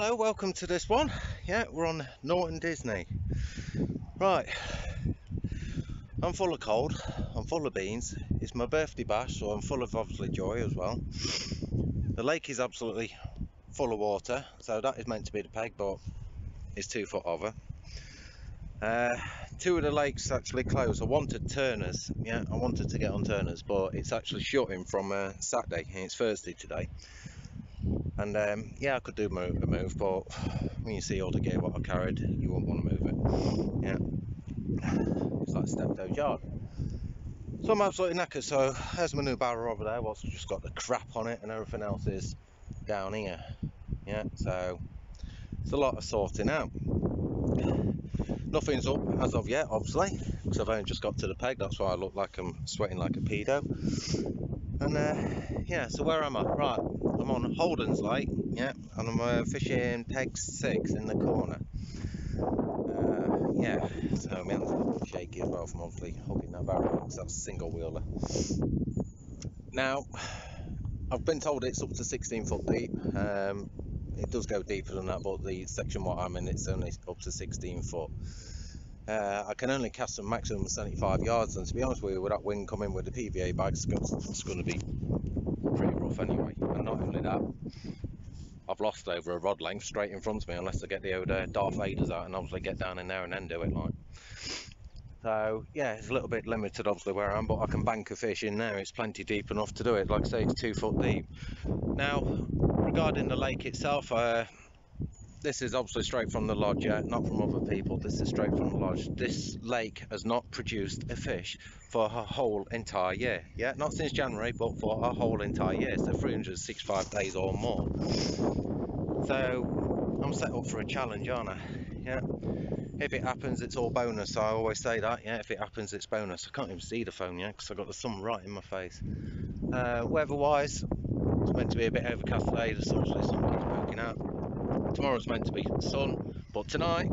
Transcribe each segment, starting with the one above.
Hello, welcome to this one. Yeah, we're on Norton Disney. Right, I'm full of cold, I'm full of beans. It's my birthday bash, so I'm full of obviously joy as well. The lake is absolutely full of water, so that is meant to be the peg, but it's 2 foot over. Two of the lakes actually closed. I wanted Turner's, yeah, I wanted to get on Turner's, but it's actually shutting from Saturday, and it's Thursday today. And yeah, I could do a move, but when you see all the gear what I carried, you won't want to move it. Yeah. It's like Steptoe's yard. So I'm absolutely knackered. So there's my new barrow over there. What's just got the crap on it, and everything else is down here. Yeah, so it's a lot of sorting out. Nothing's up as of yet, obviously, because I've only just got to the peg. That's why I look like I'm sweating like a pedo. And yeah, so where am I? Right, I'm on Holden's Lake. Yeah, and I'm fishing peg 6 in the corner. Yeah, so my hands are shaky as well from obviously hooking that barrel because that's a single wheeler. Now, I've been told it's up to 16 foot deep. It does go deeper than that, but the section what I'm in, it's only up to 16 foot. I can only cast a maximum of 75 yards, and to be honest with you, with that wind coming with the PVA bags, it's going to be pretty rough anyway. And not only that, I've lost over a rod length straight in front of me unless I get the old Darth Vaders out and obviously get down in there and then do it like. So yeah, it's a little bit limited obviously where I am, but I can bank a fish in there. It's plenty deep enough to do it. Like I say, it's 2 foot deep. Now, regarding the lake itself, this is obviously straight from the lodge, yeah, not from other people. This is straight from the lodge. This lake has not produced a fish for a whole entire year. Yeah, not since January, but for a whole entire year. So 365 days or more. So I'm set up for a challenge, aren't I? Yeah. If it happens, it's all bonus. I always say that. Yeah, if it happens, it's bonus. I can't even see the phone yet because I got the sun right in my face. Weather-wise, it's meant to be a bit overcast today. The sun keeps poking out. Tomorrow's meant to be sun, but tonight,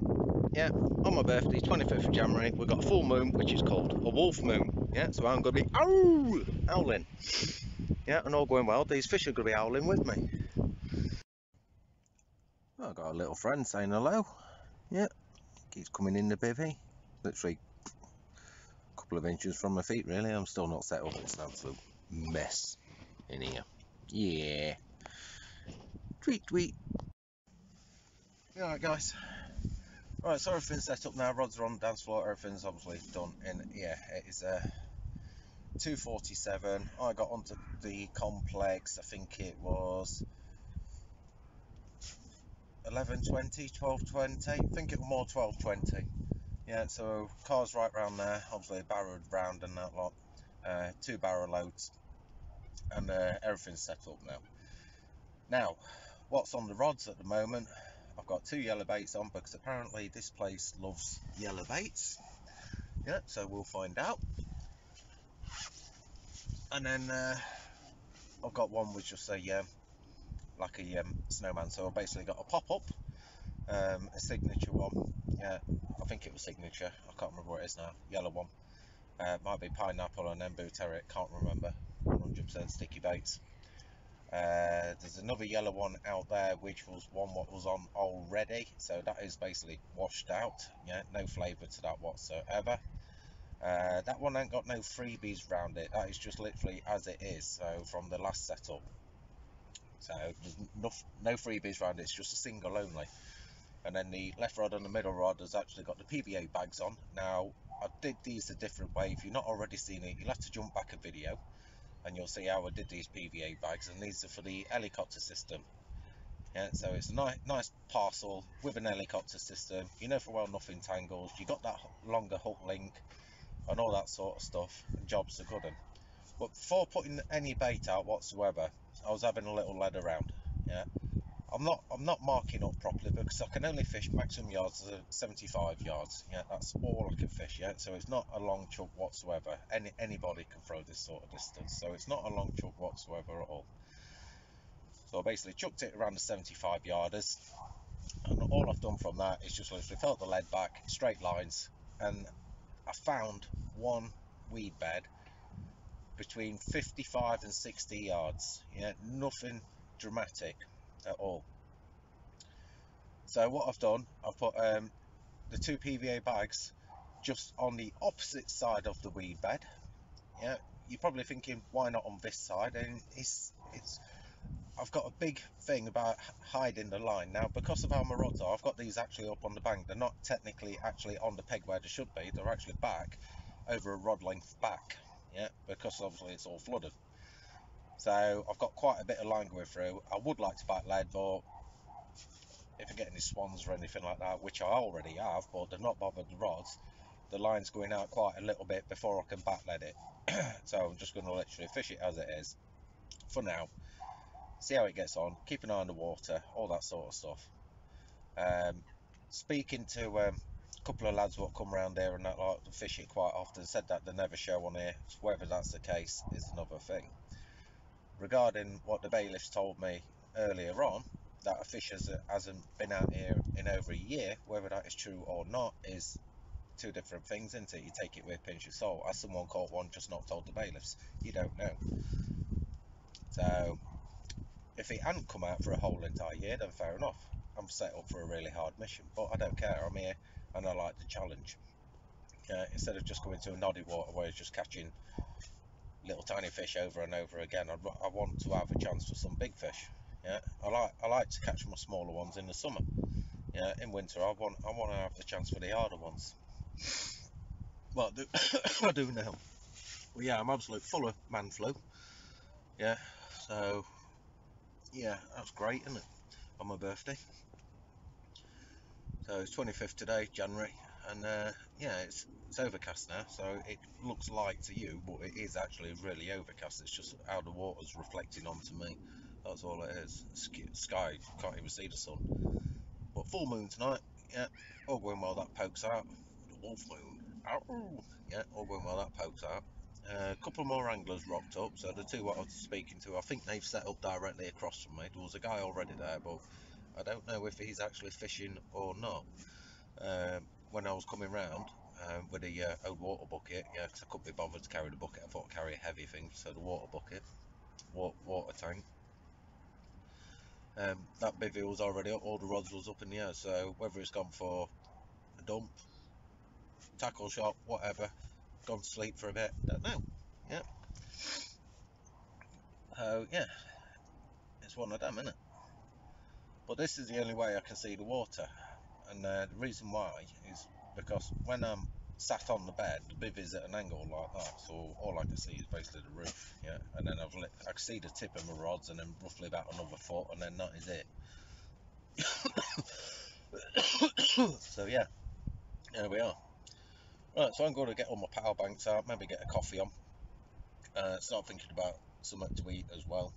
yeah, on my birthday, 25th of January, we've got a full moon, which is called a wolf moon. Yeah, so I'm going to be howling. Yeah, and all going well. These fish are going to be howling with me. I've got a little friend saying hello. Yeah, keeps coming in the bivvy. Literally a couple of inches from my feet, really. I'm still not set up. It's an absolute mess in here. Yeah. Tweet, tweet. Alright, guys. Alright, so everything's set up now. Rods are on the dance floor. Everything's obviously done. And yeah, it is 2:47. I got onto the complex. I think it was 11:20, 12:20. I think it was more 12:20. Yeah, so car's right round there. Obviously barrowed round and that lot. 2 barrow loads. And everything's set up now. Now, what's on the rods at the moment? I've got 2 yellow baits on because apparently this place loves yellow baits. Yeah, so we'll find out. And then I've got one with just a like a snowman. So I've basically got a pop-up, a signature one. Yeah, I think it was signature. I can't remember what it is now. Yellow one. Might be pineapple and embu terret. Can't remember. 100% sticky baits. There's another yellow one out there which was one what was on already, so that is basically washed out. Yeah, no flavour to that whatsoever. That one ain't got no freebies around it. That is just literally as it is, so from the last setup. So there's no freebies around it, it's just a single only. And then the left rod and the middle rod has actually got the PVA bags on. Now I did these a different way. If you've not already seen it, you'll have to jump back a video and you'll see how I did these PVA bags, and these are for the helicopter system. Yeah, so it's a nice parcel with an helicopter system. You know for well nothing tangles. You got that longer hook link and all that sort of stuff. Jobs are good. But before putting any bait out whatsoever, I was having a little lead around. Yeah, I'm not marking up properly because I can only fish maximum yards of 75 yards. Yeah, that's all I can fish. Yeah, so it's not a long chuck whatsoever. Anybody can throw this sort of distance, so it's not a long chuck whatsoever at all. So I basically chucked it around the 75 yarders, and all I've done from that is just literally felt the lead back, straight lines, and I found one weed bed between 55 and 60 yards. Yeah, nothing dramatic at all. So what I've done, I've put the 2 PVA bags just on the opposite side of the weed bed. Yeah, you're probably thinking, why not on this side? And it's I've got a big thing about hiding the line now because of how my rods are. I've got these actually up on the bank. They're not technically actually on the peg where they should be. They're actually back over a rod length back. Yeah, because obviously it's all flooded. So I've got quite a bit of line going through. I would like to back lead, but if I get any swans or anything like that, which I already have, but they're not bothered the rods, the line's going out quite a little bit before I can back lead it. So I'm just going to literally fish it as it is for now, see how it gets on, keep an eye on the water, all that sort of stuff. Speaking to a couple of lads what come around there and that like to fish it quite often, said that they never show on here. Whether that's the case is another thing. Regarding what the bailiffs told me earlier on, that a fish hasn't been out here in over a year, whether that is true or not is two different things, isn't it? You take it with a pinch of salt. As someone caught one, just not told the bailiffs, you don't know. So if it hadn't come out for a whole entire year, then fair enough. I'm set up for a really hard mission, but I don't care. I'm here and I like the challenge. Instead of just going to a noddy water where it's just catching little tiny fish over and over again, I want to have a chance for some big fish. Yeah, I like to catch my smaller ones in the summer. Yeah, in winter I want to have the chance for the harder ones. Well, I do, I do now. Well, yeah, I'm absolutely full of man flu. Yeah, so yeah, that's great, isn't it? On my birthday. So it's 25th today, January, and yeah, it's overcast now, so it looks light to you, but it is actually really overcast. It's just how the water's reflecting onto me. That's all it is. Sky, can't even see the sun. But full moon tonight, yeah, all going well that pokes out. Wolf moon, ow, yeah, all going well that pokes out. A couple more anglers rocked up, so the two what I was speaking to, I think they've set up directly across from me. There was a guy already there, but I don't know if he's actually fishing or not. When I was coming round with a old water bucket, yeah, because I couldn't be bothered to carry the bucket, I thought I'd carry a heavy thing, so the water bucket, water tank. That bivvy was already up, all the rods was up in the air, so whether it's gone for a dump, tackle shop, whatever, gone to sleep for a bit, don't know. Yeah. So yeah, it's one of them, isn't it? But this is the only way I can see the water, and the reason why is because when I'm sat on the bed, the bivvy's at an angle like that, so all I can see is basically the roof, yeah, and then I can see the tip of my rods, and then roughly about another foot, and then that is it. So yeah, there we are. Right, so I'm going to get all my power banks out, maybe get a coffee on, start thinking about something to eat as well.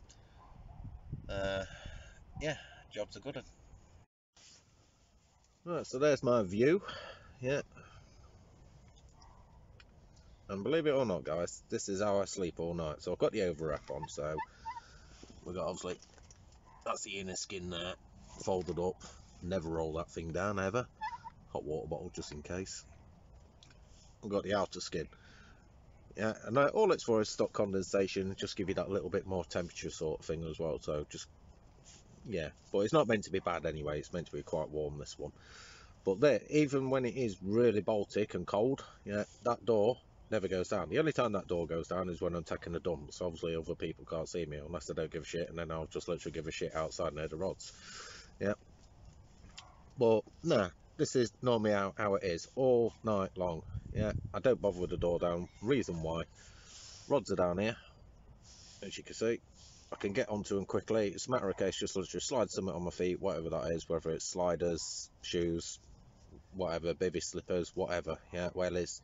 Yeah, job's a good one. Right, so there's my view, yeah. And believe it or not, guys, this is how I sleep all night. So I've got the over wrap on, so we've got obviously, that's the inner skin there, folded up. Never roll that thing down, ever. Hot water bottle, just in case. We've got the outer skin. Yeah, and all it's for is stop condensation, just give you that little bit more temperature sort of thing as well. So just, yeah, but it's not meant to be bad anyway. It's meant to be quite warm, this one. But there, even when it is really Baltic and cold, yeah, that door never goes down. The only time that door goes down is when I'm taking a dump. So obviously other people can't see me unless they don't give a shit, and then I'll just literally give a shit outside near the rods. Yeah. But nah, this is normally how it is all night long. Yeah, I don't bother with the door down. Reason why, rods are down here, as you can see. I can get onto them quickly. It's a matter of case, just literally slide something on my feet, whatever that is, whether it's sliders, shoes, whatever, bivvy slippers, whatever, yeah, wellies,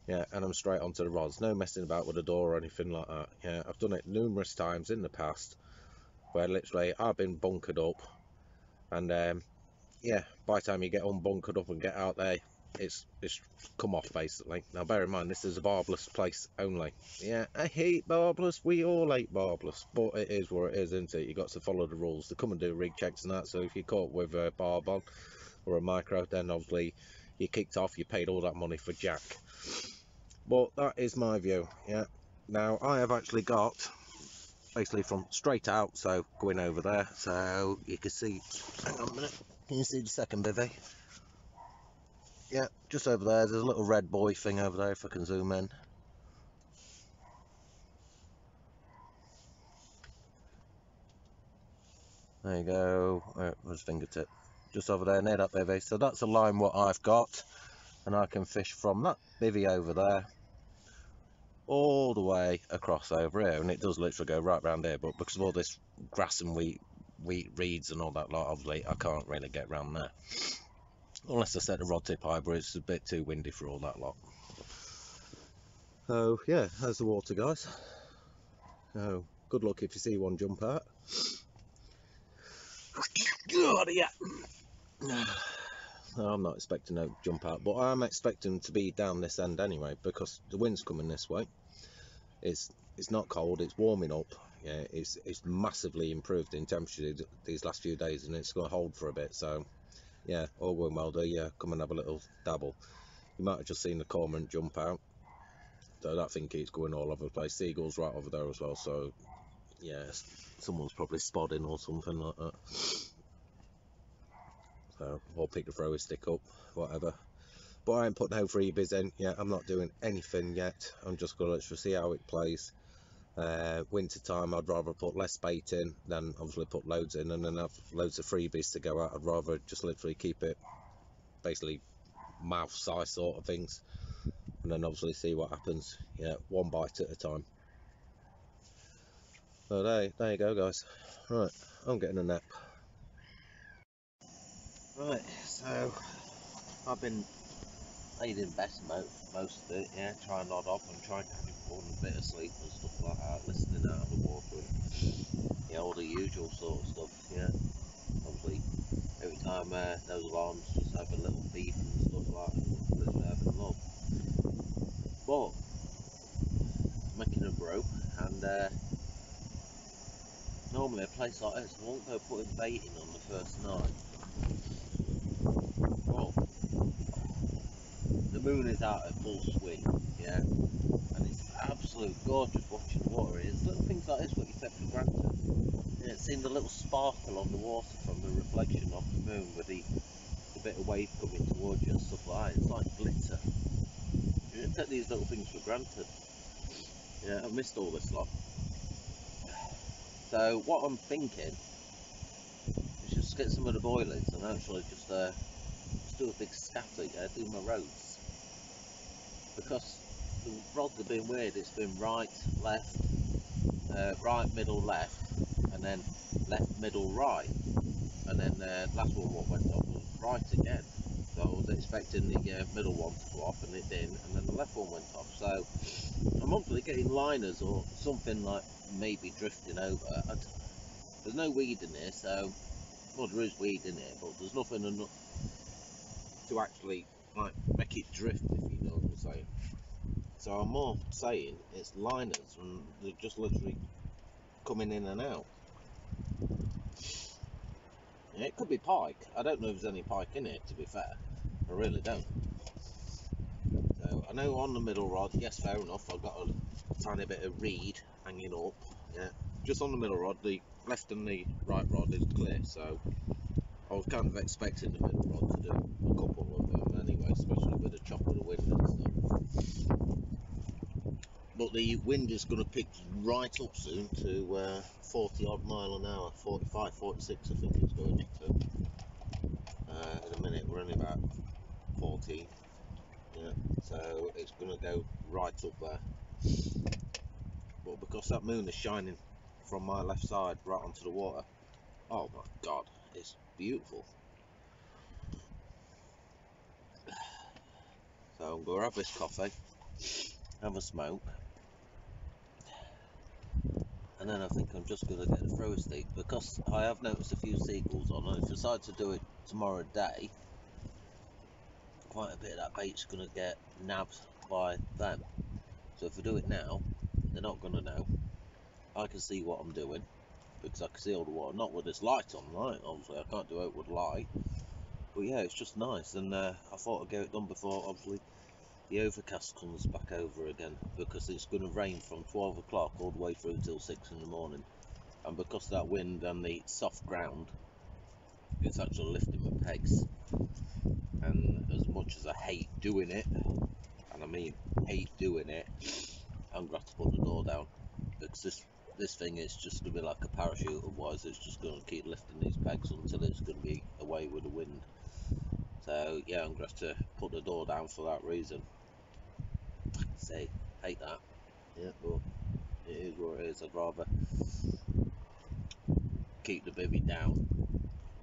yeah, and I'm straight onto the rods. No messing about with the door or anything like that. Yeah, I've done it numerous times in the past where literally I've been bunkered up, and yeah, by the time you get unbunkered up and get out there, it's come off basically. Now bear in mind, this is a barbless place only. Yeah, I hate barbless, we all hate barbless, but it is what it is, isn't it? You got to follow the rules. They come and do rig checks and that, so if you're caught with a barb on or a micro, then obviously you kicked off, you paid all that money for jack. But that is my view. Yeah, now I have actually got basically from straight out, so going over there, so you can see, hang on a minute, Can you see the second bivvy? Yeah, just over there. There's a little red buoy thing over there if I can zoom in. There you go. Where's fingertip? Just over there near that bivvy. So that's a line what I've got, and I can fish from that bivvy over there all the way across over here, and it does literally go right round here, but because of all this grass and wheat reeds and all that lot, obviously I can't really get round there unless I set a rod tip high, but it's a bit too windy for all that lot. So yeah, there's the water, guys. So good luck if you see one jump out. God, yeah. No, I'm not expecting no jump out, but I'm expecting to be down this end anyway, because the wind's coming this way. It's not cold, it's warming up. Yeah, it's massively improved in temperature these last few days, and it's going to hold for a bit. So yeah, all going well. Do yeah, come and have a little dabble. You might have just seen the cormorant jump out, so that thing keeps going all over the place. Seagulls right over there as well. So yeah, someone's probably spotting or something like that. So or pick the thrower stick up, whatever. But I ain't put no freebies in yet. I'm not doing anything yet. I'm just gonna let's see how it plays. Winter time, I'd rather put less bait in than obviously put loads in and then have loads of freebies to go out. I'd rather just literally keep it basically mouth size sort of things, and then obviously see what happens. Yeah, one bite at a time. So there you go, guys. Right, I'm getting a nap. Right, so I've been laid in bed most of it, yeah, try and nod off and try and catch a bit of sleep and stuff like that, listening out of the water and yeah, all the usual sort of stuff, yeah. Obviously, every time those alarms just have a little beep and stuff like that, literally having love. But, making a brew, and normally a place like this, I won't go putting bait in on the first night. Well, the moon is out at full swing, yeah, and it's absolute gorgeous watching the water. It's little things like this what you take for granted. Yeah, it seemed a little sparkle on the water from the reflection of the moon with the bit of wave coming towards you and stuff like that. It's like glitter. You don't take these little things for granted. Yeah, I've missed all this lot. So what I'm thinking is just get some of the boilers and actually just do a big scatter, yeah, do my roads. Because the rods have been weird. It's been right, left, right, middle, left, and then left, middle, right. And then last one what went off was right again. So I was expecting the middle one to go off, and it didn't, and then the left one went off. So I'm hopefully getting liners or something like maybe drifting over. There's no weed in here, so well there is weed in here, but there's nothing enough to actually like make it drift, if you know what I'm saying. So I'm more saying it's liners, and they're just literally coming in and out. Yeah, it could be pike. I don't know if there's any pike in it, to be fair. I really don't. So I know on the middle rod, yes, fair enough, I've got a tiny bit of reed hanging up. Yeah, just on the middle rod, the left and the right rod is clear. So I was kind of expecting the middle rod to do a couple of them anyway, especially with the chop of the wind and stuff. But the wind is going to pick right up soon to 40 odd mile an hour, 45, 46 I think it's going up to. In a minute we're only about 14, yeah, so it's going to go right up there. But because that moon is shining from my left side right onto the water, oh my god, it's beautiful. So I'm going to have this coffee, have a smoke, and then I think I'm just going to get a thrower stick, because I have noticed a few seagulls on, and if I decide to do it tomorrow day, quite a bit of that bait's going to get nabbed by them. So if I do it now, they're not going to know. I can see what I'm doing, because I can see all the water, not with this light on, right? Obviously I can't do it with light, but yeah, it's just nice, and I thought I'd get it done before obviously the overcast comes back over again, because it's going to rain from 12 o'clock all the way through till 6 in the morning, and because of that wind and the soft ground, it's actually lifting my pegs. And as much as I hate doing it, and I mean hate doing it, I'm going to have to put the door down, because this thing is just going to be like a parachute. Otherwise it's just going to keep lifting these pegs until it's going to be away with the wind. So yeah, I'm going to have to put the door down for that reason. Say, hate that. Yeah, but it is what it is. I'd rather keep the bivvy down,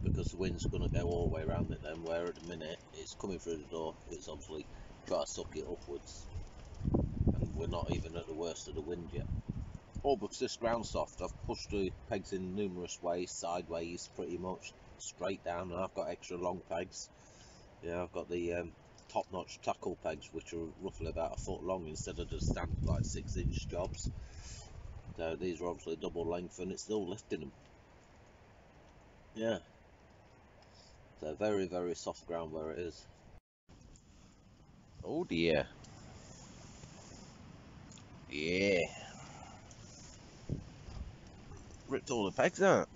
because the wind's going to go all the way around it then, where at the minute it's coming through the door, it's obviously trying to suck it upwards, and we're not even at the worst of the wind yet. All because this ground's soft. I've pushed the pegs in numerous ways, sideways, pretty much straight down, and I've got extra long pegs. Yeah, I've got the top-notch tackle pegs, which are roughly about a foot long instead of the standard like 6-inch jobs. So these are obviously double length, and it's still lifting them. Yeah. So very, very soft ground where it is. Oh dear. Yeah. Ripped all the pegs out.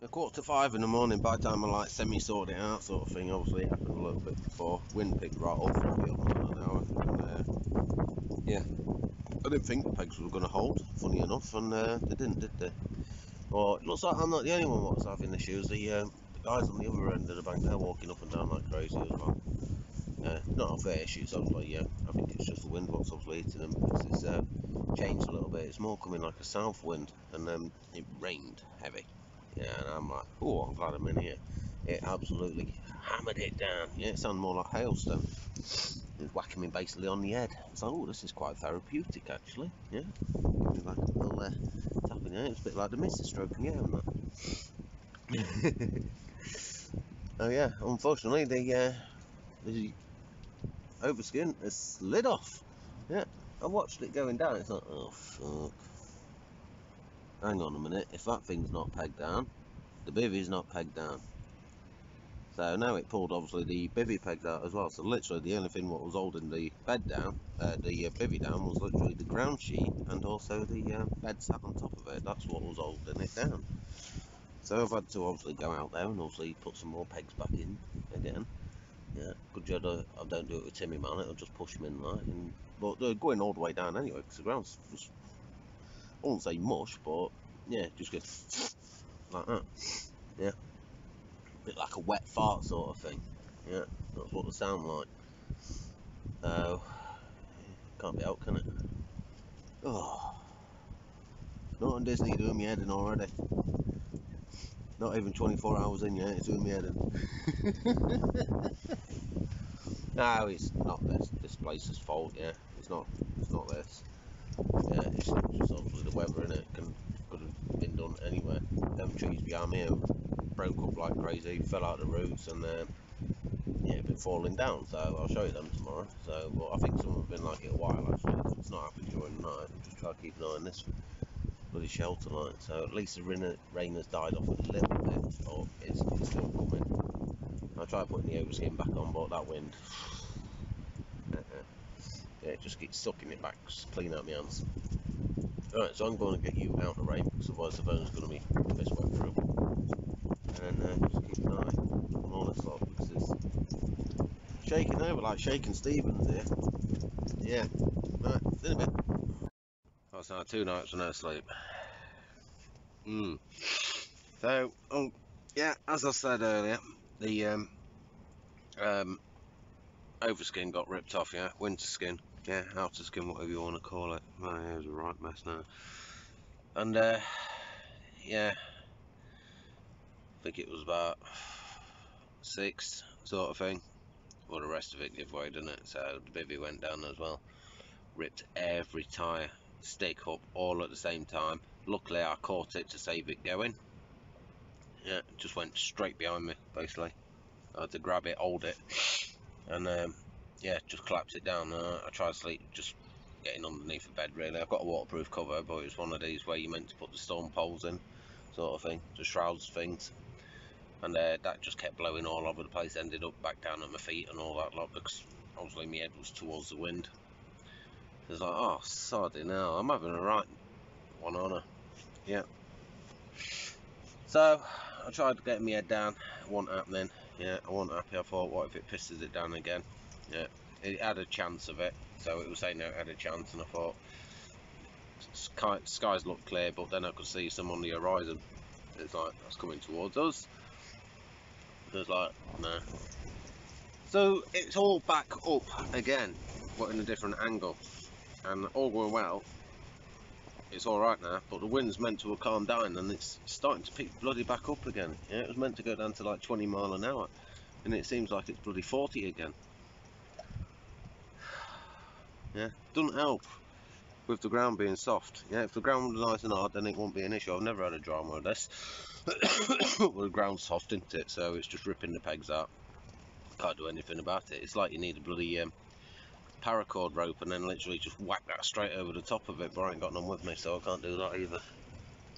A 4:45 in the morning, by the time I like semi-sorted it out sort of thing. Obviously it happened a little bit before. Wind picked right up for me on an hour. And, yeah. I didn't think the pegs were going to hold, funny enough, and they didn't, did they? Well, it looks like I'm not the only one that's having issues. The guys on the other end of the bank, they're walking up and down like crazy as well. Not their issues, obviously, yeah. I think it's just the wind what's obviously hitting them, because it's changed a little bit. It's more coming like a south wind, and it rained heavy. Yeah, and I'm like, oh, I'm glad I'm in here. It absolutely hammered it down. Yeah, it sounded more like hailstone. It was whacking me basically on the head. It's like, oh, this is quite therapeutic, actually. Yeah, give me like a little tap in the head. It's a bit like the missus stroking you out, that. Oh yeah, unfortunately, the overskin has slid off. Yeah, I watched it going down. It's like, oh fuck. Hang on a minute. If that thing's not pegged down, the bivvy's not pegged down. So now it pulled obviously the bivvy pegs out as well. So literally the only thing what was holding the bed down, the bivvy down, was literally the ground sheet and also the bed sat on top of it. That's what was holding it down. So I've had to obviously go out there and obviously put some more pegs back in again. Yeah, good job I don't do it with Timmy man. It'll just push them in like. But they're going all the way down anyway, because the ground's just, I won't say mush, but yeah, just good like that. Yeah, a bit like a wet fart sort of thing. Yeah, that's what they sound like. Oh, can't be out, can it? Oh, Norton Disney doing me head in already. Not even 24 hours in yet, it's doing me head in. No, it's not this place's fault. Yeah, it's not this. Yeah, it's just obviously the weather, innit? Could have been done anywhere. Them trees behind me have broke up like crazy, fell out the roots, and yeah, been falling down. So I'll show you them tomorrow. So, but I think some have been like it a while actually. It's not happened during the night. I'm just trying to keep an eye on this bloody shelter light. So at least the rain has died off a little bit, but it's still coming. I tried putting the overskin back on, but that wind. Yeah, it just keeps sucking it back, just clean out my hands. Right, so I'm going to get you out of the rain, because otherwise the phone's going to be this wet through. And then just keep an eye on all this lot, because it's shaking over like shaking Stevens here. Yeah, right, see in a bit. That's now 2 nights with no sleep. So, yeah, as I said earlier, the overskin got ripped off, yeah, winter skin. Yeah, outer skin, whatever you want to call it. My hair's a right mess now. And, yeah, I think it was about 6 sort of thing. Well, the rest of it gave way, didn't it? So the bivvy went down as well. Ripped every tyre stick up all at the same time. Luckily I caught it to save it going. Yeah, it just went straight behind me basically. I had to grab it, hold it, and yeah, just collapse it down. I tried to sleep just getting underneath the bed really. I've got a waterproof cover, but it's one of these where you're meant to put the storm poles in sort of thing, the shrouds things. And that just kept blowing all over the place, ended up back down at my feet and all that lot, because obviously my head was towards the wind. It's like, oh, sorry now, I'm having a right one on her. Yeah. So, I tried getting my head down, it wasn't happening. Yeah, I wasn't happy. I thought, what if it pisses it down again? Yeah, it had a chance of it, so it was saying no, it had a chance, and I thought, skies looked clear, but then I could see some on the horizon. It's like, that's coming towards us. It's like, nah. So it's all back up again, but in a different angle, and all going well. It's alright now, but the wind's meant to have calmed down, and it's starting to pick bloody back up again. Yeah, it was meant to go down to like 20 mile an hour, and it seems like it's bloody 40 again. Yeah, doesn't help with the ground being soft. Yeah, if the ground was nice and hard, then it won't be an issue. I've never had a drama with this. Well, the ground's soft, isn't it? So it's just ripping the pegs out. Can't do anything about it. It's like you need a bloody paracord rope and then literally just whack that straight over the top of it, but I ain't got none with me, so I can't do that either.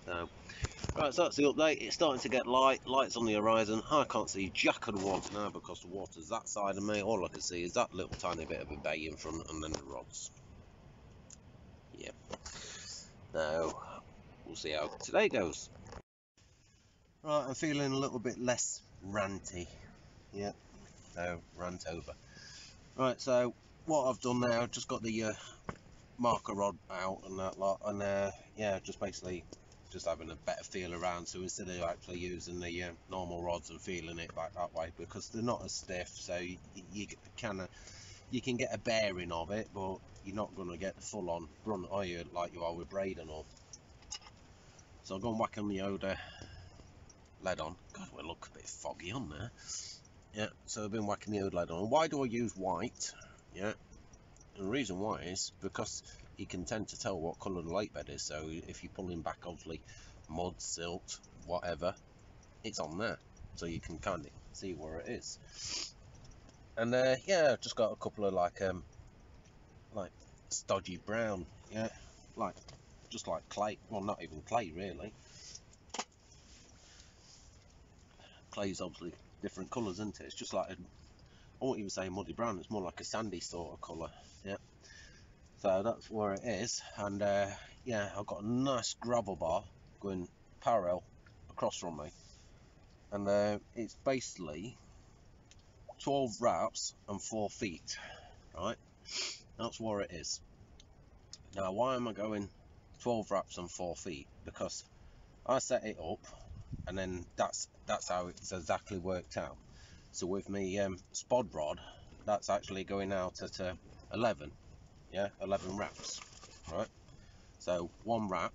So, right, so that's the update. It's starting to get lights on the horizon. I can't see jack of the water now because the water's that side of me. All I can see is that little tiny bit of a bay in front and then the rods. Yep. Now, we'll see how today goes. Right, I'm feeling a little bit less ranty. Yep, so rant over. Right, so what I've done now, I've just got the marker rod out and that lot, and yeah, just basically just having a better feel around. So instead of actually using the normal rods and feeling it back that way, because they're not as stiff, so you can get a bearing of it, but you're not going to get the full on brunt, are you, like you are with braid and all. So I've gone whacking the Oda lead on. God, we look a bit foggy on there. Yeah, so I've been whacking the Oda lead on. Why do I use white? Yeah, and the reason why is because you can tend to tell what colour the lake bed is. So if you're pulling back, obviously, mud, silt, whatever, it's on there, so you can kind of see where it is. And yeah, I've just got a couple of like stodgy brown, yeah, like just like clay. Well, not even clay really. Clay's obviously different colours, isn't it? It's just like I won't even say muddy brown. It's more like a sandy sort of colour. Yeah. So that's where it is, and yeah, I've got a nice gravel bar going parallel across from me, and it's basically 12 wraps and 4 feet, right? That's where it is. Now, why am I going 12 wraps and 4 feet? Because I set it up, and then that's how it's exactly worked out. So with me spod rod, that's actually going out at 11, yeah, 11 wraps, right? So one wrap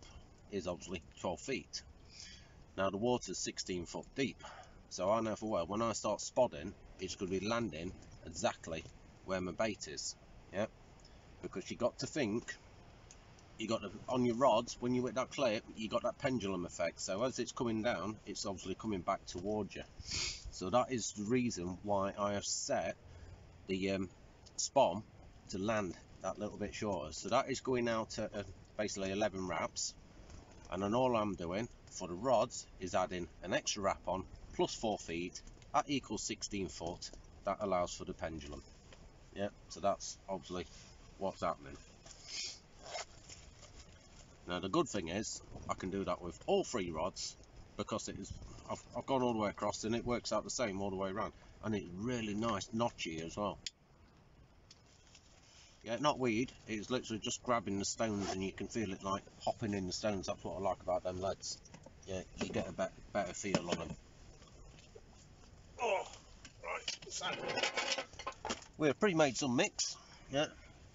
is obviously 12 feet. Now the water's 16 foot deep, so I know for well when I start spodding, it's going to be landing exactly where my bait is, yeah. Because you got to think, you got to, on your rods, when you hit that clip, you got that pendulum effect. So as it's coming down, it's obviously coming back towards you. So that is the reason why I have set the spom to land that little bit shorter. So that is going out at basically 11 wraps, and then all I'm doing for the rods is adding an extra wrap on plus 4 feet. That equals 16 foot. That allows for the pendulum. Yeah, so that's obviously what's happening. Now the good thing is I can do that with all 3 rods, because it is I've gone all the way across and it works out the same all the way around, and it's really nice notchy as well. Yeah, not weed, it's literally just grabbing the stones and you can feel it like hopping in the stones. That's what I like about them leads. Yeah, you get a better feel on them. Oh, right, so we've pre-made some mix. Yeah,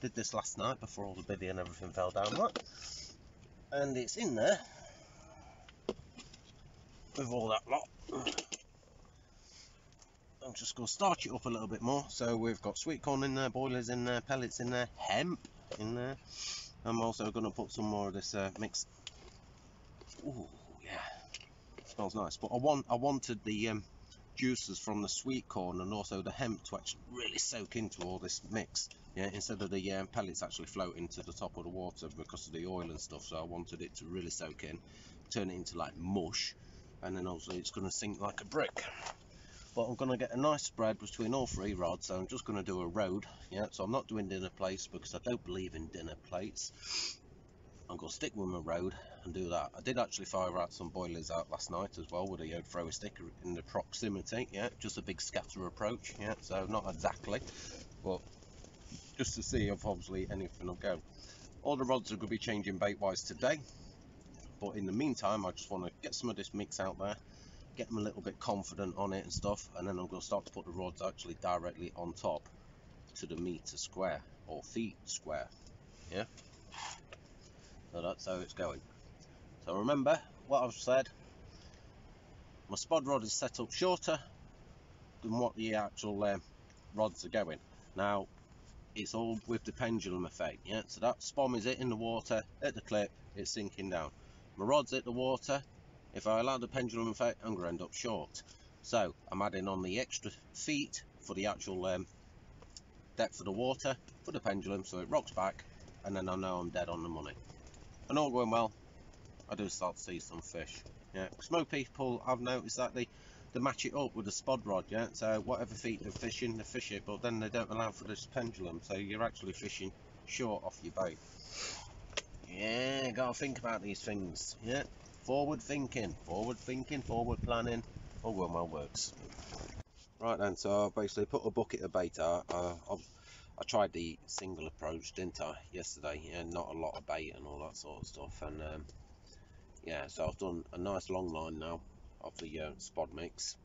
did this last night before all the biddy and everything fell down, right? And it's in there with all that lot. I'm just going to starch it up a little bit more. So we've got sweet corn in there, boilers in there, pellets in there, hemp in there. I'm also going to put some more of this mix. Ooh, yeah, smells nice. But I wanted the juices from the sweet corn and also the hemp to actually really soak into all this mix. Yeah, instead of the pellets actually floating to the top of the water because of the oil and stuff. So I wanted it to really soak in, turn it into like mush, and then obviously it's going to sink like a brick. But I'm going to get a nice spread between all 3 rods, so I'm just going to do a road. Yeah, so I'm not doing dinner plates because I don't believe in dinner plates. I'm going to stick with my road and do that. I did actually fire out some boilers out last night as well, with a throw a sticker in the proximity, yeah, just a big scatter approach, yeah, so not exactly, but just to see if obviously anything will go. All the rods are going to be changing bait wise today, but in the meantime I just want to get some of this mix out there, get them a little bit confident on it and stuff, and then I'm going to start to put the rods actually directly on top to the meter square or feet square, yeah. So that's how it's going. So remember what I've said, my spod rod is set up shorter than what the actual rods are going. Now it's all with the pendulum effect, yeah, so that spom is hitting the water at the clip, it's sinking down. My rod's hit the water, if I allow the pendulum effect I'm going to end up short. So I'm adding on the extra feet for the actual depth of the water for the pendulum, so it rocks back, and then I know I'm dead on the money. And all going well, I do start to see some fish, yeah, because most people, I've noticed that they match it up with a spod rod, yeah, so whatever feet they're fishing, they fish it, but then they don't allow for this pendulum, so you're actually fishing short off your bait. Yeah, gotta think about these things, yeah, forward thinking, forward planning, all going well works. Right then, so I basically put a bucket of bait out. I tried the single approach, didn't I, yesterday, and not a lot of bait and all that sort of stuff, and yeah, so I've done a nice long line now of the spod mix,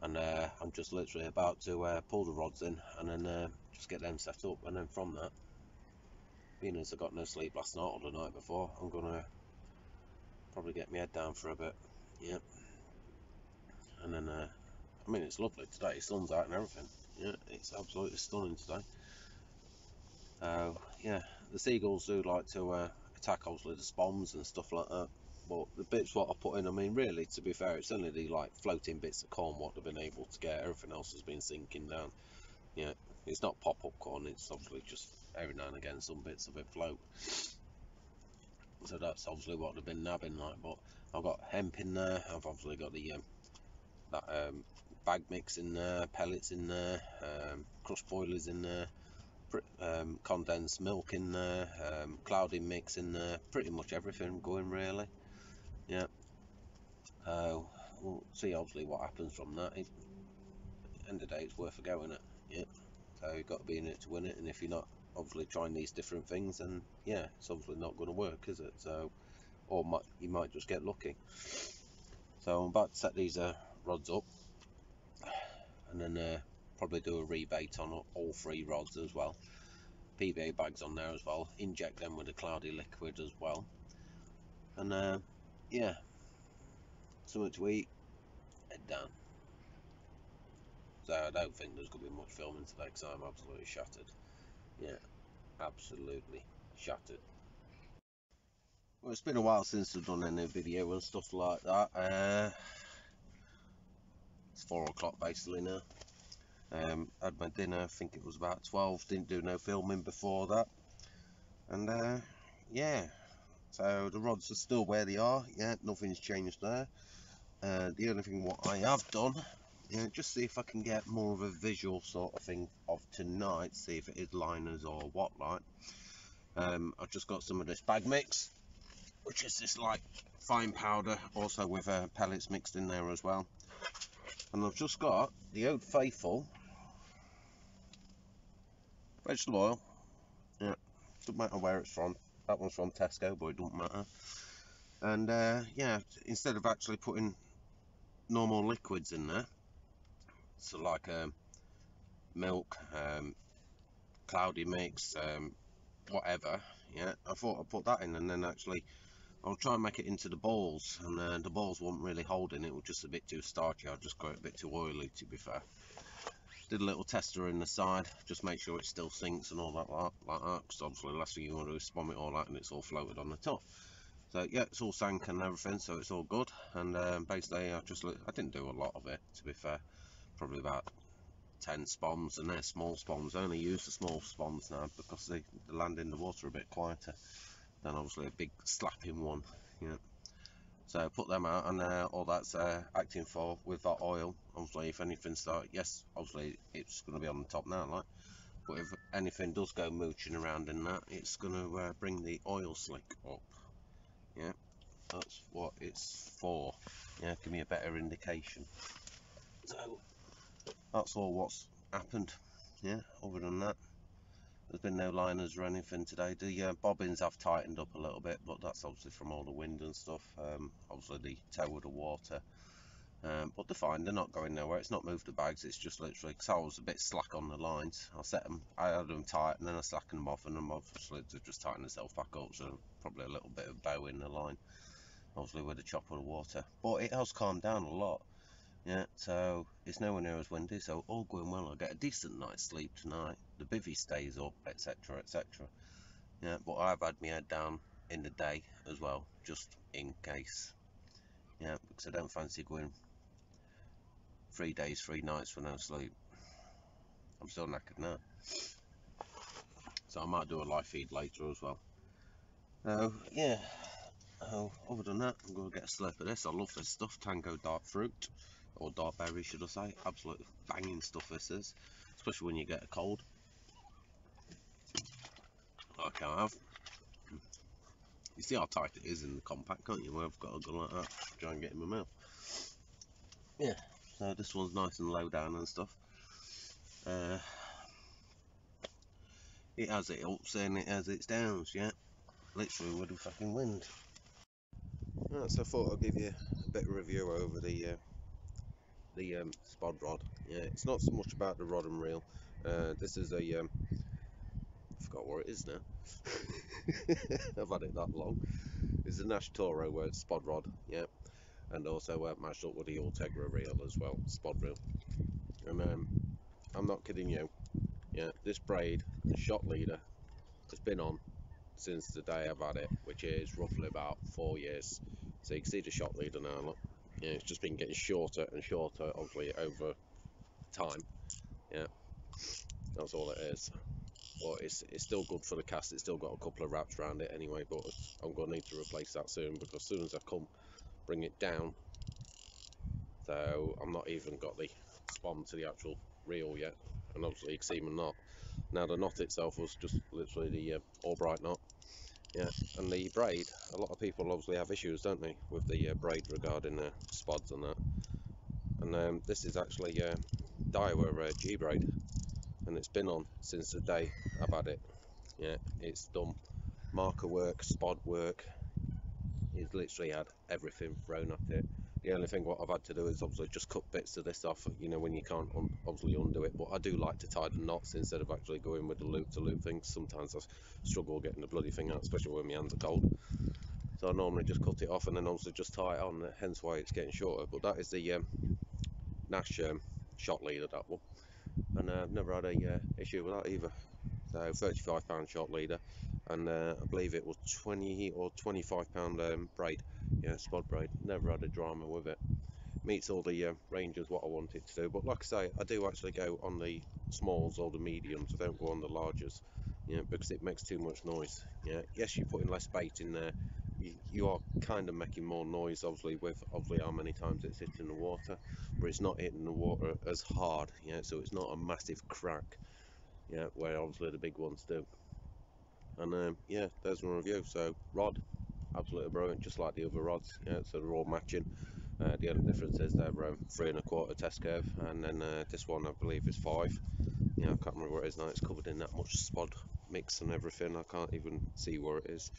and I'm just literally about to pull the rods in and then just get them set up, and then from that, being as I got no sleep last night or the night before, I'm gonna probably get my head down for a bit, yeah, and then I mean, it's lovely today, sun's out and everything, yeah, it's absolutely stunning today. Yeah, the seagulls do like to attack obviously the spoms and stuff like that, but the bits what I put in, I mean, really, to be fair, it's only the like floating bits of corn what they've been able to get. Everything else has been sinking down. Yeah, it's not pop-up corn, it's obviously just every now and again some bits of it float, so that's obviously what they've been nabbing like. But I've got hemp in there, I've obviously got the that bag mix in there, pellets in there, crushed boilers in there, condensed milk in there, cloudy mix in there, pretty much everything going really, yeah. We'll see obviously what happens from that. End of the day, it's worth a go, innit, yeah. So you've got to be in it to win it, and if you're not obviously trying these different things, then yeah, it's obviously not going to work, is it? So, or you might just get lucky. So I'm about to set these rods up, and then probably do a rebait on all 3 rods as well. PVA bags on there as well, inject them with a cloudy liquid as well, and yeah, something to eat, head down. So I don't think there's going to be much filming today because I'm absolutely shattered, yeah, absolutely shattered. Well, it's been a while since I've done any video and stuff like that. It's 4 o'clock basically now. Had my dinner, I think it was about 12, didn't do no filming before that, and yeah, so the rods are still where they are, yeah, nothing's changed there. The only thing what I have done, yeah, just see if I can get more of a visual sort of thing of tonight, see if it is liners or what like. I've just got some of this bag mix, which is this like fine powder, also with pellets mixed in there as well. And I've just got the old faithful vegetable oil, yeah, doesn't matter where it's from, that one's from Tesco, but it doesn't matter. And yeah, instead of actually putting normal liquids in there, so like milk, cloudy mix, whatever, yeah, I thought I'd put that in, and then actually I'll try and make it into the balls, and the balls won't really hold in, it was just a bit too starchy, I just got it a bit too oily to be fair. Did a little tester in the side, just make sure it still sinks and all that like that, because obviously the last thing you want to do is spom it all out and it's all floated on the top. So yeah, it's all sank and everything, so it's all good. And basically I didn't do a lot of it, to be fair, probably about 10 spoms, and they're small spoms. I only use the small spoms now because they land in the water a bit quieter than obviously a big slapping one, yeah. So put them out, and all that's acting for with that oil. Obviously, if anything starts, yes, obviously it's going to be on the top now, like. but if anything does go mooching around in that, it's going to bring the oil slick up. Yeah, that's what it's for. Yeah, give me a better indication. So that's all what's happened. Yeah, other than that, there's been no liners or anything today. The bobbins have tightened up a little bit, but that's obviously from all the wind and stuff. Obviously the toe of the water. But they're fine, they're not going nowhere. It's not moved the bags, it's just literally, because I was a bit slack on the lines. I had them tight and then I slackened them off, and then obviously they've just tightened themselves back up, so probably a little bit of bow in the line, obviously with the chop of the water. But it has calmed down a lot. Yeah, so it's nowhere near as windy, so all going well. I get a decent night's sleep tonight. The bivvy stays up, etc, etc. Yeah, but I've had my head down in the day as well, just in case. Yeah, because I don't fancy going 3 days, 3 nights for no sleep. I'm still knackered now, so I might do a live feed later as well. Yeah. Other than that, I'm going to get a slurp of this. I love this stuff, Tango Dark Fruit, or Dark Berry should I say. Absolutely banging stuff this is, especially when you get a cold, like I have. You see how tight it is in the compact, can't you? Where I've got a gun like that to try and get in my mouth. Yeah, so this one's nice and low down and stuff. It has its ups and it has its downs, yeah. Literally with the fucking wind. Right, so I thought I'd give you a bit of review over the spod rod. Yeah, it's not so much about the rod and reel. This is a I forgot what it is now. I've had it that long. It's a Nash Toro spod rod, yeah, and also matched up with the Ultegra reel as well, spod reel. And I'm not kidding you. Yeah, this braid and shot leader has been on since the day I've had it, which is roughly about 4 years. So you can see the shot leader now, look. Yeah, it's just been getting shorter and shorter, obviously, over time. Yeah, that's all it is. But it's still good for the cast. It's still got a couple of wraps around it anyway, but I'm going to need to replace that soon, because as soon as I come bring it down, so I'm not even got the spawn to the actual reel yet, and obviously you can see my knot. Now the knot itself was just literally the Albright knot. Yeah, and the braid, a lot of people obviously have issues, don't they, with the braid regarding spods and that. And this is actually Daiwa G braid, and it's been on since the day I've had it. Yeah, it's done marker work, spod work. It's literally had everything thrown at it. The only thing what I've had to do is obviously just cut bits of this off, you know, when you can't obviously undo it. But I do like to tie the knots instead of actually going with the loop to loop things. Sometimes I struggle getting the bloody thing out, especially when my hands are cold. So I normally just cut it off and then obviously just tie it on, hence why it's getting shorter. But that is the Nash shot leader, that one. And I've never had a issue with that either. So £35 shot leader, and I believe it was 20 or £25 braid. Yeah, spod braid. Never had a drama with it. Meets all the ranges what I want it to do. But like I say, I do actually go on the smalls or the mediums. I don't go on the largest, you know, because it makes too much noise. Yeah, yes, you're putting less bait in there. You are kind of making more noise, obviously, with how many times it's hitting the water, but it's not hitting the water as hard. Yeah, so it's not a massive crack. Yeah, where obviously the big ones do. And yeah, there's my review. So rod, absolutely brilliant, just like the other rods. Yeah, so they're all matching. The only difference is they're 3 1/4 test curve, and then this one I believe is 5. Yeah, I can't remember what it is now. It's covered in that much spod mix and everything. I can't even see where it is.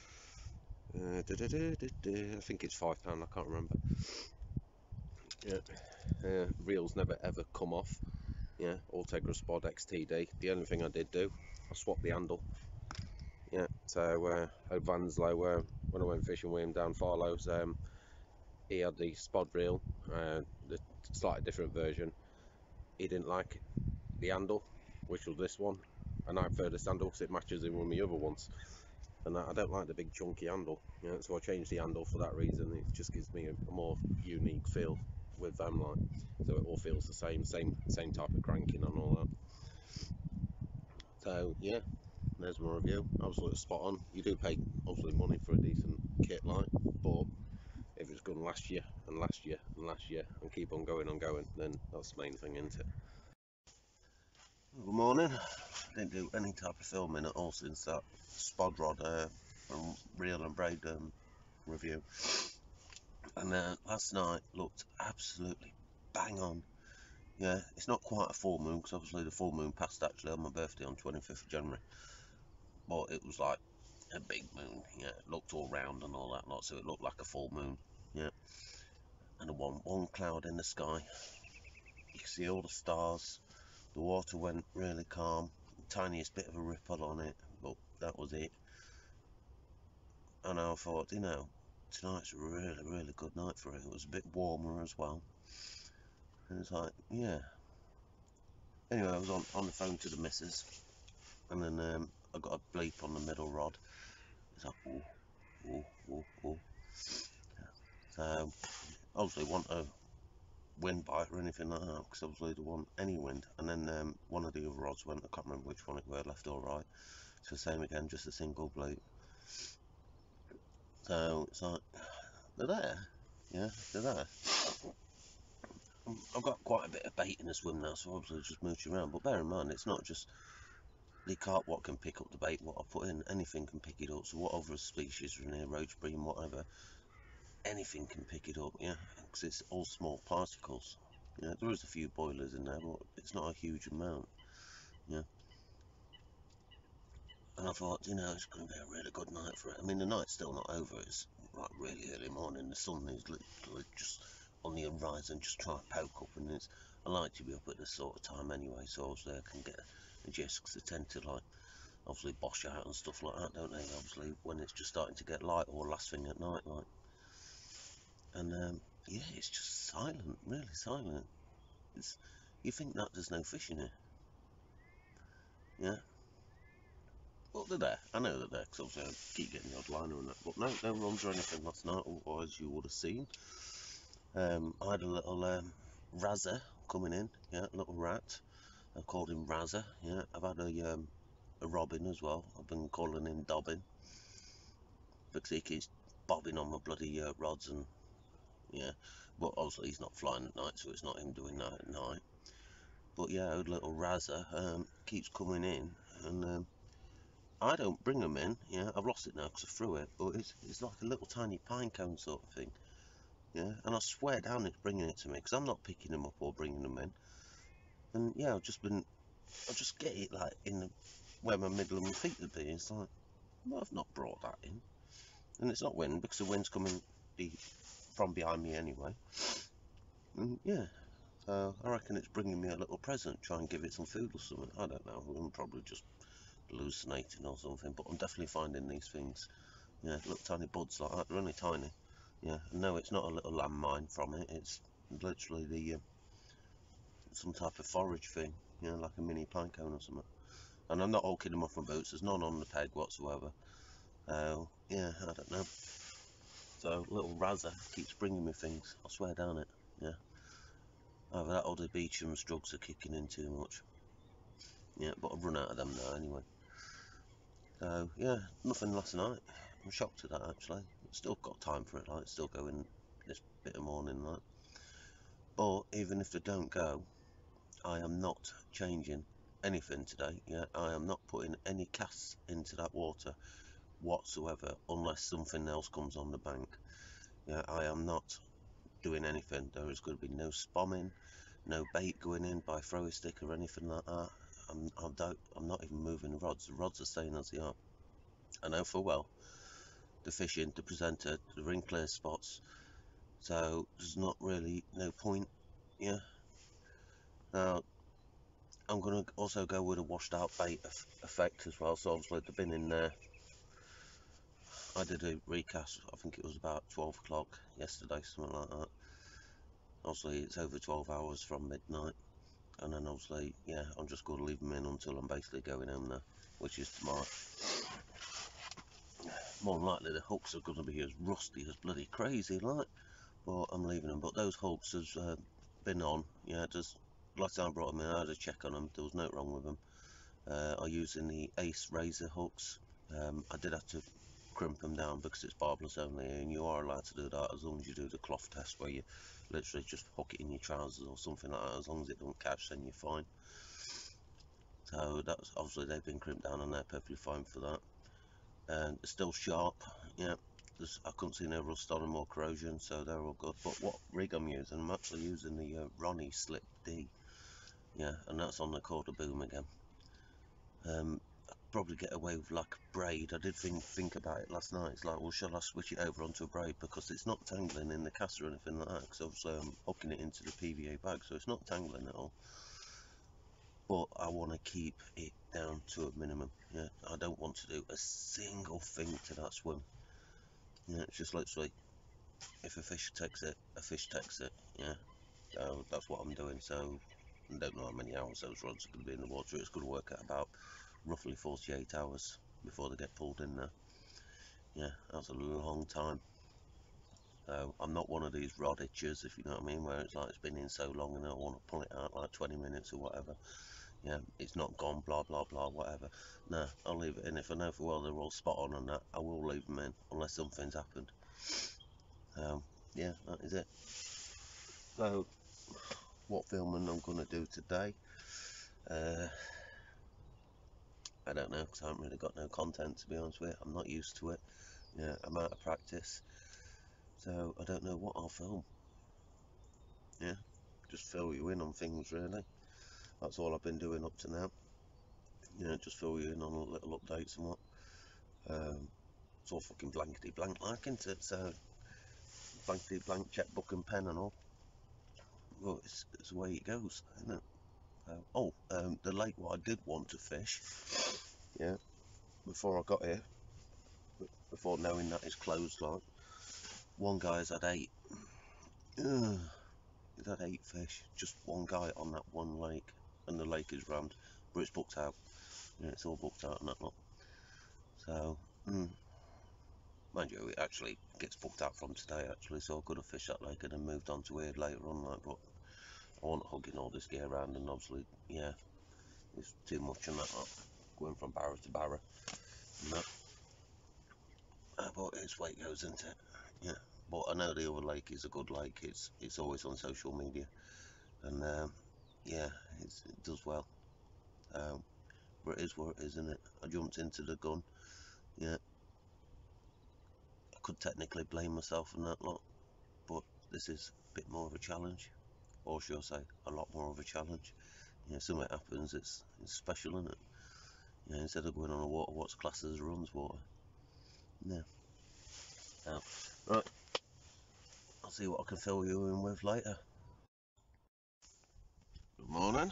I think it's £5. I can't remember. Yeah, reels never ever come off. Yeah, Ultegra Spod XTD. The only thing I did do, I swapped the handle. Yeah, so at Vanslow, when I went fishing with him down Farlow's, he had the spod reel, the slightly different version. He didn't like the handle, which was this one, and I prefer this handle because it matches in with my other ones. And I don't like the big chunky handle, you know, so I changed the handle for that reason. It just gives me a more unique feel with them, like, so it all feels the same type of cranking and all that. So yeah, there's my review. Absolutely spot on. You do pay obviously money for a decent kit, like, but if it's going to last you and last you and last you and keep on going, then that's the main thing, isn't it? Good morning. Didn't do any type of filming at all since that spod rod reel and braid review. And last night looked absolutely bang on. Yeah, it's not quite a full moon because obviously the full moon passed actually on my birthday on 25th of January. But it was like a big moon. Yeah, it looked all round and all that lot, so it looked like a full moon. Yeah, and the one cloud in the sky. You can see all the stars. The water went really calm. Tiniest bit of a ripple on it, but that was it. And I thought, tonight's a really, really good night for it. It was a bit warmer as well. And it's like, yeah. Anyway, I was on the phone to the missus, and then I got a bleep on the middle rod. It's like, ooh, ooh, ooh, ooh. So, obviously, want a wind bite or anything like that, because obviously, they want any wind. And then one of the other rods went, I can't remember which one it were, left or right. So, same again, just a single bleep. So, it's like, they're there. Yeah, they're there. I've got quite a bit of bait in the swim now, so obviously just mooching around. But bear in mind, it's not just the carp what can pick up the bait, what I put in. Anything can pick it up. So whatever species are in here, roach bream, whatever, anything can pick it up, yeah, because it's all small particles. Yeah, there is a few boilers in there, but it's not a huge amount. Yeah. And I thought, it's going to be a really good night for it. I mean, the night's still not over. It's like really early morning. The sun is literally just on the horizon, just trying to poke up. And I like to be up at this sort of time anyway, so obviously I can get a gist, because they tend to like obviously bosh out and stuff like that, don't they? Obviously when it's just starting to get light or last thing at night, like. And yeah, it's just silent, really silent. You think that there's no fish in it, yeah. Well, they're there. I know they're there because obviously I keep getting the odd liner and that. But no runs or anything last night, otherwise you would have seen. I had a little razzer coming in, yeah, a little rat. I've called him Razzer, yeah. I've had a robin as well. I've been calling him Dobbin because he keeps bobbing on my bloody rods and yeah. But obviously he's not flying at night, so it's not him doing that at night. But yeah, a little Razzer keeps coming in, and I don't bring them in. Yeah, I've lost it now because I threw it. But it's like a little tiny pine cone sort of thing. Yeah, and I swear down it's bringing it to me because I'm not picking them up or bringing them in. And yeah, I just get it like in where my middle of my feet would be. It's like, well, I've not brought that in, and it's not wind because the wind's coming from behind me anyway. And yeah, so I reckon it's bringing me a little present. Try and give it some food or something. I don't know. I'm probably just hallucinating or something, but I'm definitely finding these things. Yeah, little tiny buds like that. They're only tiny. Yeah, no, it's not a little landmine from it. It's literally the some type of forage thing. Like a mini pine cone or something. And I'm not hulking them off my boots. There's none on the peg whatsoever. Yeah, I don't know. So little Razzer keeps bringing me things. I swear down it. Yeah. Either that or the Beecham's drugs are kicking in too much. Yeah, but I've run out of them now anyway. So yeah, nothing last night. I'm shocked at that actually. Still got time for it, like still going this bit of morning, like. But even if they don't go, I am not changing anything today. Yeah, I am not putting any casts into that water whatsoever unless something else comes on the bank. Yeah, I am not doing anything. There is going to be no spomming, no bait going in by throw a stick or anything like that. I'm not even moving the rods. The rods are staying as they are. I know full well the fishing, the presenter, the ring clear spots. So there's not really no point. Yeah. Now I'm gonna also go with a washed out bait effect as well. So obviously they've been in there. I did a recast. I think it was about 12 o'clock yesterday, something like that. Obviously it's over 12 hours from midnight. And then obviously, yeah, I'm just going to leave them in until I'm basically going home now, which is tomorrow. More than likely the hooks are going to be as rusty as bloody crazy, like, but I'm leaving them. But those hooks has been on, yeah, just last time I brought them in, I had a check on them, there was nothing wrong with them. I'm using the Ace Razor hooks. I did have to crimp them down because it's barbless only, and you are allowed to do that as long as you do the cloth test where you literally just hook it in your trousers or something like that. As long as it don't catch, then you're fine. So that's obviously they've been crimped down and they're perfectly fine for that. And they're still sharp, yeah. I couldn't see no rust on them or corrosion, so they're all good. But what rig I'm using, I'm actually using the Ronnie Slip D, yeah, and that's on the quarter boom again. I'd probably get away with like a braid. I did think about it last night. It's like, well, shall I switch it over onto a braid, because it's not tangling in the cast or anything like that, because obviously I'm hooking it into the PVA bag, so it's not tangling at all. But I want to keep it down to a minimum, yeah. I don't want to do a single thing to that swim. Yeah, it's just literally, if a fish takes it, a fish takes it, yeah. So that's what I'm doing. So I don't know how many hours those rods are going to be in the water. It's going to work out about roughly 48 hours before they get pulled in there. Yeah, that's a long time. So I'm not one of these rod itchers, if you know what I mean, where it's like it's been in so long and I want to pull it out like 20 minutes or whatever. Yeah, it's not gone, blah blah blah, whatever. No, I'll leave it in. If I know for well they're all spot on and that, I will leave them in unless something's happened. Yeah, that is it. So what filming I'm going to do today, I don't know, because I haven't really got no content, to be honest with you. I'm not used to it. Yeah, I'm out of practice, so I don't know what I'll film. Yeah, just fill you in on things, really. That's all I've been doing up to now. Yeah, just fill you in on little updates and what. It's all fucking blankety blank like, isn't it? So blankety blank checkbook and pen and all. Well, it's the way it goes, isn't it? The lake what I did want to fish, yeah, before I got here, before knowing that it's closed, like, one guy's had 8. He's had 8 fish, just one guy on that one lake, and the lake is rammed, but it's booked out. Yeah, it's all booked out on that lot. So, mind you, it actually gets booked out from today, actually, so I could have fished that lake and then moved on to here later on, like, but I wasn't hugging all this gear around, and obviously, yeah, it's too much on that lot, going from barrow to barrow, and that. But it's the way it goes, isn't it? Yeah. But I know the other lake is a good lake. It's always on social media, and yeah, it does well. But it is what it is, isn't it? I jumped into the gun. Yeah, I could technically blame myself on that lot, but this is a bit more of a challenge, or should I say, a lot more of a challenge. Yeah, something happens, it's special, isn't it? Yeah, instead of going on a water what's classed as runs water. Yeah. Right, I'll see what I can fill you in with later. Good morning.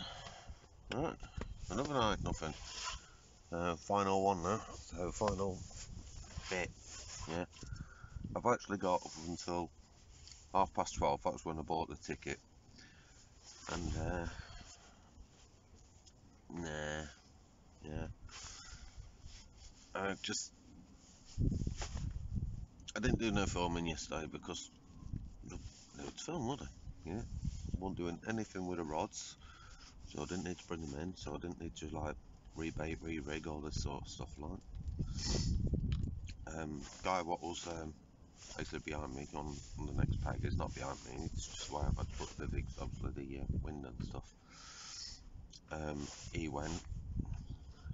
Right, another night, nothing. Final one now, so final bit, yeah. I've actually got up until 12:30, that was when I bought the ticket, and nah, yeah. I didn't do no filming yesterday because they would film, would they? Yeah, I wasn't doing anything with the rods, so I didn't need to bring them in, so I didn't need to like rebait, re-rig, all this sort of stuff like. Guy what was basically behind me on the next peg is not behind me, it's just where I've had to put the big, obviously the wind and stuff. He went,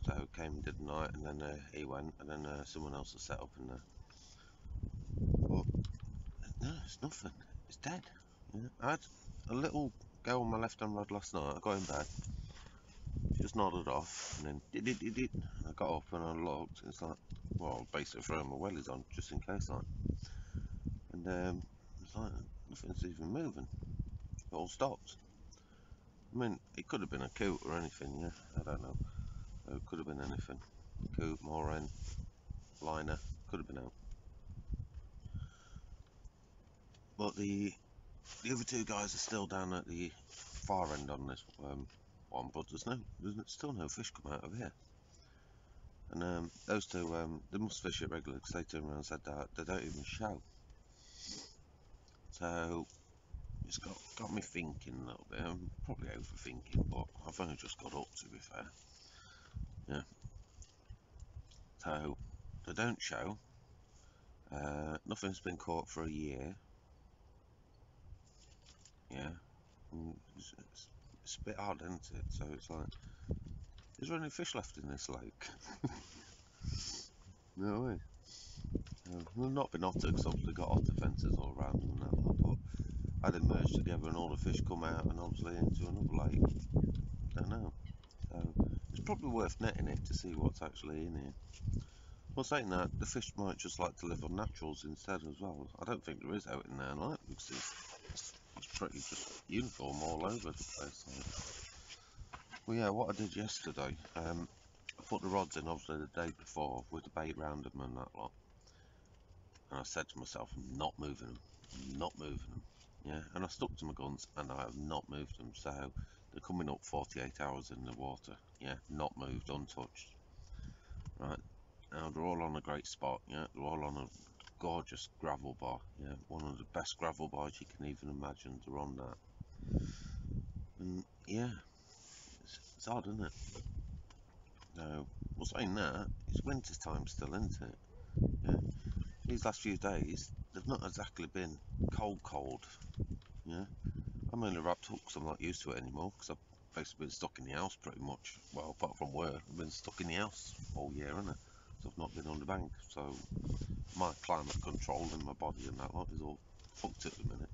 so came and did the night, and then he went, and then someone else has set up in there. But no, it's nothing, it's dead. Yeah. I had a little go on my left hand rod last night. I got in bed, just nodded off, and then did. I got up and I looked, and it's like, well, basically throwing my wellies on just in case, like. And it's like nothing's even moving. It all stopped. I mean, it could have been a coot or anything, yeah. I don't know. It could have been anything. Coot, moorhen, liner, could have been out. But the other 2 guys are still down at the far end on this one, but there's still no fish come out of here. And those 2, they must fish it regularly, because they turned around and said that they don't even show. So it's got me thinking a little bit. I'm probably overthinking, but I've only just got up, to be fair. Yeah. So they don't show. Nothing's been caught for a year. Yeah. It's a bit hard, isn't it? So it's like, is there any fish left in this lake? No way. We've not been otter because obviously got otter fences all around them and that lot, but I had them merge together and all the fish come out and obviously into another lake. Don't know. So it's probably worth netting it to see what's actually in here. Well, saying that, the fish might just like to live on naturals instead as well. I don't think there is out in there, like, because it's pretty just uniform all over the place. Well, yeah, what I did yesterday, I put the rods in obviously the day before with the bait round them and that lot. And I said to myself, I'm not moving them. I'm not moving them. Yeah, and I stuck to my guns and I have not moved them. So they're coming up 48 hours in the water. Yeah, not moved, untouched. Right. Now they're all on a great spot, yeah, they're all on a gorgeous gravel bar, yeah, one of the best gravel bars you can even imagine. They're on that, and yeah, it's odd, isn't it? Now, well, saying that, it's winter time still, isn't it? Yeah, these last few days they've not exactly been cold, yeah. I'm only wrapped up because I'm not used to it anymore, because I've basically been stuck in the house pretty much, well, apart from work, I've been stuck in the house all year, innit? So I've not been on the bank, so my climate control and my body and that lot is all fucked at the minute.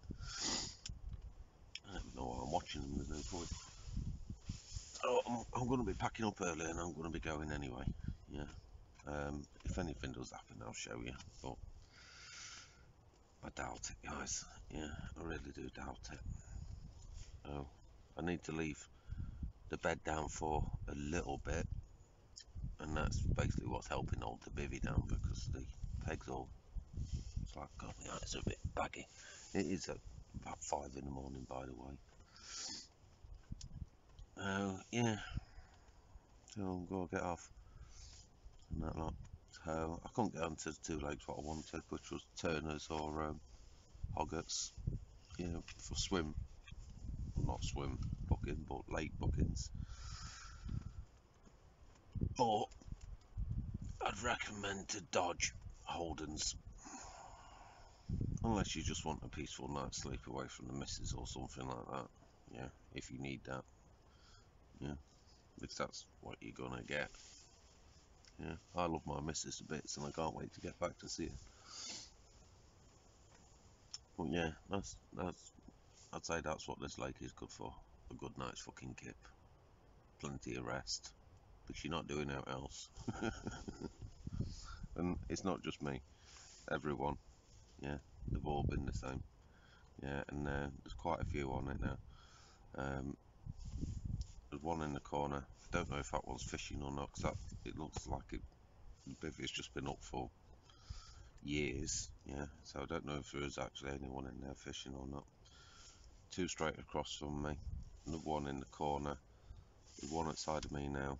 I don't even know why I'm watching them, there's no point. So I'm going to be packing up early and I'm going to be going anyway, yeah. If anything does happen, I'll show you, but I doubt it, guys. Yeah, I really do doubt it. Oh, I need to leave the bed down for a little bit, and that's basically what's helping hold the bivvy down, because the pegs all, it's like, God, my eyes are a bit baggy. It is about 5 in the morning, by the way. Oh, yeah. So I'm going to get off and that lot. So I couldn't get onto the 2 legs what I wanted, which was Turners or Hoggets. Yeah, for swim. Well, not swim booking, but lake bookings. But I'd recommend to dodge Holdens. Unless you just want a peaceful night's sleep away from the missus or something like that. Yeah, if you need that. Yeah, because that's what you're gonna get. Yeah, I love my missus to bits and I can't wait to get back to see her. But yeah, I'd say that's what this lake is good for. A good night's fucking kip. Plenty of rest. But you're not doing it else. And it's not just me. Everyone. Yeah, they've all been the same. Yeah, and there's quite a few on it now. There's one in the corner. I don't know if that one's fishing or not, because it looks like the bivvy's just been up for years. Yeah, so I don't know if there is actually anyone in there fishing or not. 2 straight across from me, another one in the corner, there's one outside of me now,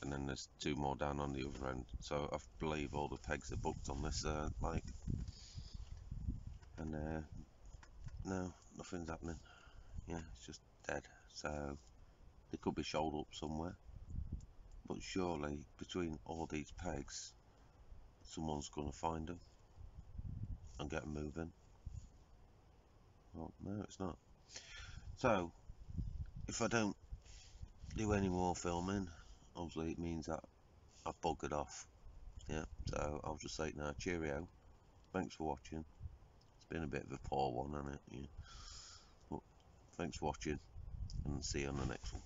and then there's 2 more down on the other end. So I believe all the pegs are booked on this lake, and no, nothing's happening. Yeah, it's just dead. So they could be shoaled up somewhere, but surely between all these pegs someone's gonna find them and get them moving. Well, no, it's not. So if I don't do any more filming, obviously it means that I've buggered off. Yeah, so I'll just say now, cheerio. Thanks for watching. It's been a bit of a poor one, hasn't it? Yeah. But thanks for watching, and see you on the next one.